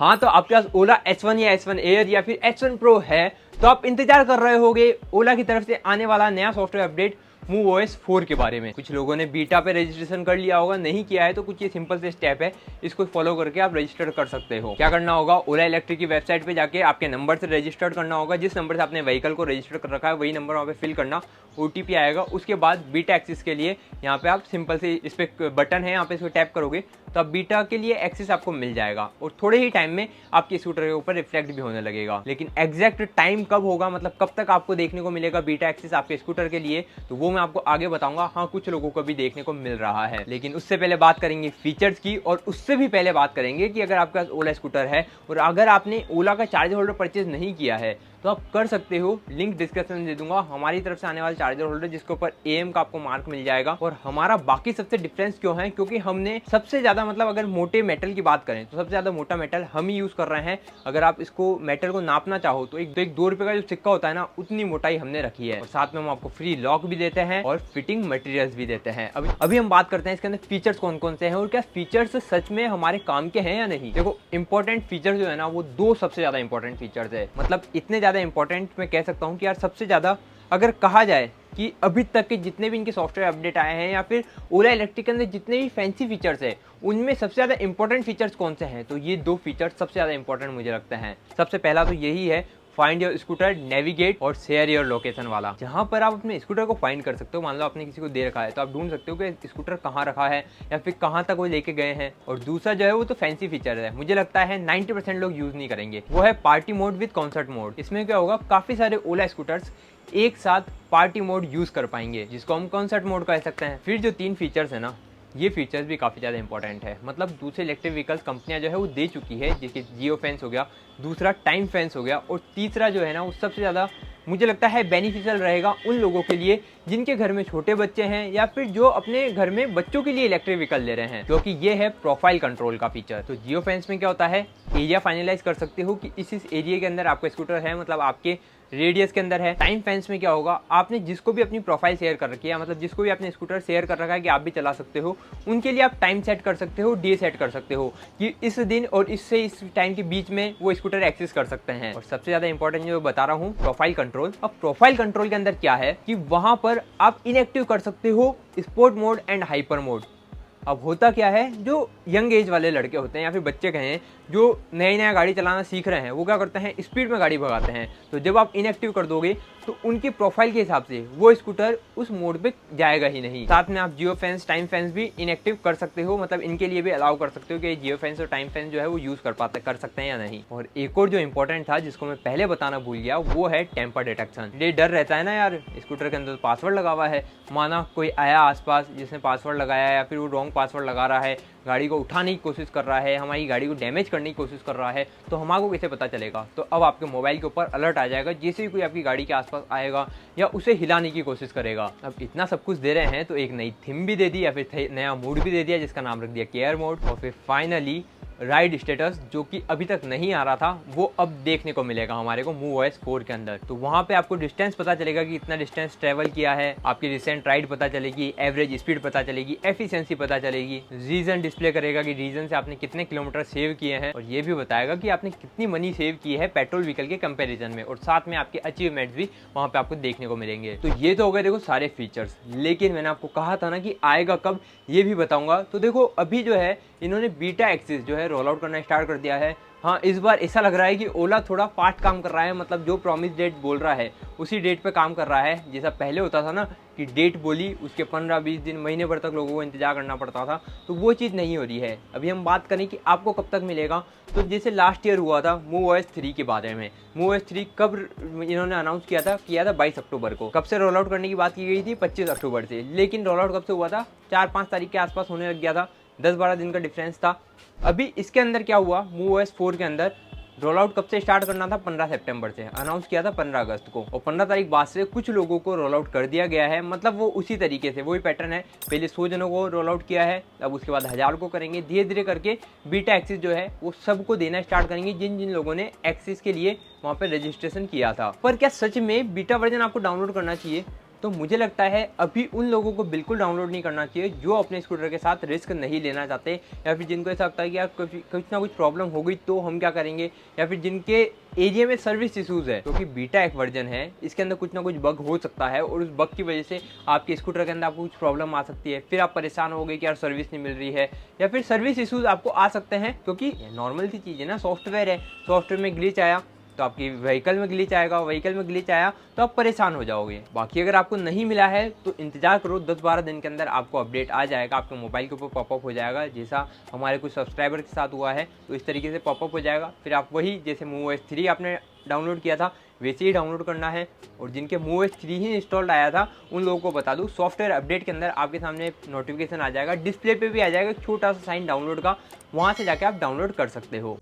हाँ, तो आपके पास ओला H1 या H1 एयर या फिर H1 प्रो है तो आप इंतजार कर रहे होगे ओला की तरफ से आने वाला नया सॉफ्टवेयर अपडेट MuveOS 4 के बारे में। कुछ लोगों ने बीटा पे रजिस्ट्रेशन कर लिया होगा, नहीं किया है तो कुछ ये सिंपल से स्टेप है, इसको फॉलो करके आप रजिस्टर कर सकते हो। क्या करना होगा, ओला इलेक्ट्रिक की वेबसाइट पे जाके आपके नंबर से रजिस्टर करना होगा। जिस नंबर से आपने व्हीकल को रजिस्टर कर रखा है वही नंबर वहाँ पे फिल करना, OTP आएगा। उसके बाद बीटा एक्सेस के लिए यहाँ पे आप सिंपल से इस पे बटन है, यहाँ पे इसको टैप करोगे तो अब बीटा के लिए एक्सेस आपको मिल जाएगा और थोड़े ही टाइम में आपके स्कूटर के ऊपर रिफ्लेक्ट भी होने लगेगा। लेकिन एग्जैक्ट टाइम कब होगा, मतलब कब तक आपको देखने को मिलेगा बीटा एक्सेस आपके स्कूटर के लिए, तो वो मैं आपको आगे बताऊंगा। हाँ, कुछ लोगों को भी देखने को मिल रहा है, लेकिन उससे पहले बात करेंगे फीचर्स की, और उससे भी पहले बात करेंगे कि अगर आपके पास ओला स्कूटर है और अगर आपने ओला का चार्जर होल्डर परचेज नहीं किया है तो आप कर सकते हो। लिंक डिस्क्रिप्शन में दे दूंगा हमारी तरफ से आने वाला चार्जर होल्डर, जिसके ऊपर AM का आपको मार्क मिल जाएगा। और हमारा बाकी सबसे डिफरेंस क्यों है, क्योंकि हमने सबसे ज्यादा, मतलब अगर मोटे मेटल की बात करें तो सबसे ज्यादा मोटा मेटल हम ही यूज कर रहे हैं। अगर आप इसको मेटल को नापना चाहो तो एक 2 रुपए का जो सिक्का होता है ना, उतनी मोटाई हमने रखी है। और साथ में हम आपको फ्री लॉक भी देते हैं और फिटिंग मटेरियल्स भी देते हैं। अभी हम बात करते हैं इसके अंदर फीचर्स कौन कौन से हैं और क्या फीचर्स सच में हमारे काम के हैं या नहीं। देखो, इंपॉर्टेंट फीचर जो है ना, वो 2 सबसे ज्यादा इंपॉर्टेंट फीचर्स है। मतलब इतने ज्यादा इंपॉर्टेंट मैं कह सकता हूँ कि यार सबसे ज्यादा अगर कहा जाए कि अभी तक के जितने भी इनके सॉफ्टवेयर अपडेट आए हैं या फिर ओला इलेक्ट्रिक के अंदर जितने भी फैंसी फीचर्स है, उनमें सबसे ज्यादा इंपॉर्टेंट फीचर्स कौन से हैं, तो ये 2 फीचर्स सबसे ज्यादा इंपॉर्टेंट मुझे लगते हैं। सबसे पहला तो यही है, फाइंड योर स्कूटर, नेविगेट और शेयर योर लोकेशन वाला, जहां पर आप अपने स्कूटर को फाइंड कर सकते हो। मान लो आपने किसी को दे रखा है तो आप ढूंढ सकते हो कि स्कूटर कहाँ रखा है या फिर कहाँ तक वो लेके गए हैं। और दूसरा जो है वो तो फैंसी फीचर है, मुझे लगता है 90% लोग यूज नहीं करेंगे, वो है party mode with concert mode. इसमें क्या होगा, काफी सारे ओला स्कूटर्स एक साथ पार्टी मोड यूज कर पाएंगे, जिसको हम कॉन्सर्ट मोड कह सकते हैं। फिर जो 3 फीचर्स है ना, ये फीचर्स भी काफ़ी ज़्यादा इंपॉर्टेंट है। मतलब दूसरे इलेक्ट्रिक व्हीकल्स कंपनियां जो है वो दे चुकी है, जैसे जियो फैंस हो गया, दूसरा टाइम फैंस हो गया, और तीसरा जो है ना वो सबसे ज़्यादा मुझे लगता है बेनिफिशियल रहेगा उन लोगों के लिए जिनके घर में छोटे बच्चे हैं या फिर जो अपने घर में बच्चों के लिए इलेक्ट्रिक व्हीकल ले रहे हैं, क्योंकि ये है प्रोफाइल कंट्रोल का फीचर। तो जियो फैंस में क्या होता है, एरिया फाइनलाइज कर सकते हो कि इस एरिया के अंदर आपका स्कूटर है, मतलब आपके रेडियस के अंदर है। टाइम फैंस में क्या होगा, आपने जिसको भी अपनी प्रोफाइल शेयर कर रखी है, मतलब जिसको भी अपने स्कूटर शेयर कर रखा है कि आप भी चला सकते हो, उनके लिए आप टाइम सेट कर सकते हो, डे सेट कर सकते हो कि इस दिन और इससे इस टाइम के बीच में वो स्कूटर एक्सेस कर सकते हैं। और सबसे ज्यादा इंपॉर्टेंट जो बता रहा हूँ, प्रोफाइल कंट्रोल। अब प्रोफाइल कंट्रोल के अंदर क्या है कि वहां पर आप इनएक्टिव कर सकते हो sport mode and hyper mode. अब होता क्या है, जो यंग एज वाले लड़के होते हैं या फिर बच्चे कहें जो नया नया गाड़ी चलाना सीख रहे हैं, वो क्या करते हैं, स्पीड में गाड़ी भगाते हैं। तो जब आप इनएक्टिव कर दोगे तो उनकी प्रोफाइल के हिसाब से वो स्कूटर उस मोड पे जाएगा ही नहीं। साथ में आप जियो फैंस, टाइम फैंस भी इनएक्टिव कर सकते हो, मतलब इनके लिए भी अलाउ कर सकते हो कि जियो फैंस और टाइम फैंस जो है वो यूज कर सकते हैं या नहीं। और एक और जो इंपॉर्टेंट था जिसको मैं पहले बताना भूल गया, वो है टेम्पर डिटेक्शन। ये डर रहता है ना यार, स्कूटर के अंदर पासवर्ड लगा हुआ है, माना कोई आया आसपास जिसने पासवर्ड लगाया या फिर वो रॉन्ग पासवर्ड लगा रहा है, गाड़ी को उठाने की कोशिश कर रहा है, हमारी गाड़ी को डैमेज करने की कोशिश कर रहा है, तो हमारे को कैसे पता चलेगा। तो अब आपके मोबाइल के ऊपर अलर्ट आ जाएगा जैसे ही कोई आपकी गाड़ी के आसपास आएगा या उसे हिलाने की कोशिश करेगा। अब इतना सब कुछ दे रहे हैं तो एक नई थीम भी दे दी या फिर नया मूड भी दे दिया, जिसका नाम रख दिया केयर मोड। और फिर फाइनली राइड स्टेटस, जो कि अभी तक नहीं आ रहा था, वो अब देखने को मिलेगा हमारे को MuveOS 4 के अंदर। तो वहां पे आपको डिस्टेंस पता चलेगा कि इतना डिस्टेंस ट्रेवल किया है, आपकी रिसेंट राइड पता चलेगी, एवरेज स्पीड पता चलेगी, एफिशिएंसी पता चलेगी, रीजन डिस्प्ले करेगा कि रीजन से आपने कितने किलोमीटर सेव किए हैं, और ये भी बताएगा कि आपने कितनी मनी सेव की है पेट्रोल व्हीकल के कंपेरिजन में। और साथ में आपके अचीवमेंट्स भी वहां पे आपको देखने को मिलेंगे। तो ये तो हो गए देखो सारे फीचर्स, लेकिन मैंने आपको कहा था ना कि आएगा कब, ये भी बताऊंगा। तो देखो अभी जो है इन्होंने बीटा एक्सेस जो है रोल आउट करना स्टार्ट कर दिया है। हाँ, इस बार ऐसा लग रहा है कि ओला थोड़ा फास्ट काम कर रहा है, मतलब जो प्रॉमिस डेट बोल रहा है उसी डेट पे काम कर रहा है। जैसा पहले होता था ना कि डेट बोली उसके 15-20 दिन, महीने भर तक लोगों को इंतजार करना पड़ता था, तो वो चीज़ नहीं हो रही है। अभी हम बात करें कि आपको कब तक मिलेगा, तो जैसे लास्ट ईयर हुआ था MuveOS 3 के बारे में। MuveOS 3 कब इन्होंने अनाउंस किया था 22 अक्टूबर को। कब से रोल आउट करने की बात की गई थी, 25 अक्टूबर से, लेकिन रोल आउट कब से हुआ था, 4-5 तारीख के आसपास होने लग गया था, 10-12 दिन का डिफरेंस था। अभी इसके अंदर क्या हुआ, MuveOS 4 के अंदर रोल आउट कब से स्टार्ट करना था, 15 सितंबर से, अनाउंस किया था 15 अगस्त को, और 15 तारीख बाद से कुछ लोगों को रोल आउट कर दिया गया है। मतलब वो उसी तरीके से, वही पैटर्न है, पहले 100 जनों को रोल आउट किया है, अब उसके बाद 1000 को करेंगे। धीरे धीरे करके बीटा एक्सेस जो है वो सबको देना स्टार्ट करेंगे, जिन जिन लोगों ने एक्सेस के लिए वहाँ पे रजिस्ट्रेशन किया था। पर क्या सच में बीटा वर्जन आपको डाउनलोड करना चाहिए? तो मुझे लगता है अभी उन लोगों को बिल्कुल डाउनलोड नहीं करना चाहिए जो अपने स्कूटर के साथ रिस्क नहीं लेना चाहते, या फिर जिनको ऐसा लगता है कि यार कुछ ना कुछ प्रॉब्लम हो गई तो हम क्या करेंगे, या फिर जिनके एरिया में सर्विस इशूज़ है, क्योंकि बीटा एक वर्जन है, इसके अंदर कुछ ना कुछ बग हो सकता है और उस बग की वजह से आपके स्कूटर के अंदर आपको कुछ प्रॉब्लम आ सकती है। फिर आप परेशान हो गए कि यार सर्विस नहीं मिल रही है, या फिर सर्विस इशूज़ आपको आ सकते हैं, क्योंकि नॉर्मल सी चीज़ है ना, सॉफ्टवेयर है, सॉफ्टवेयर में ग्लिच आया तो आपकी व्हीकल में ग्लिच आएगा, व्हीकल में ग्लिच आया तो आप परेशान हो जाओगे। बाकी अगर आपको नहीं मिला है तो इंतजार करो, 10-12 दिन के अंदर आपको अपडेट आ जाएगा, आपके मोबाइल के ऊपर पॉपअप हो जाएगा, जैसा हमारे कुछ सब्सक्राइबर के साथ हुआ है तो इस तरीके से पॉपअप हो जाएगा। फिर आप वही जैसे MuOS 3 आपने डाउनलोड किया था वैसे ही डाउनलोड करना है। और जिनके MuOS 3 ही इंस्टॉल्ड आया था उन लोगों को बता दूं, सॉफ्टवेयर अपडेट के अंदर आपके सामने नोटिफिकेशन आ जाएगा, डिस्प्ले पे भी आ जाएगा छोटा सा साइन डाउनलोड का, वहाँ से जाके आप डाउनलोड कर सकते हो।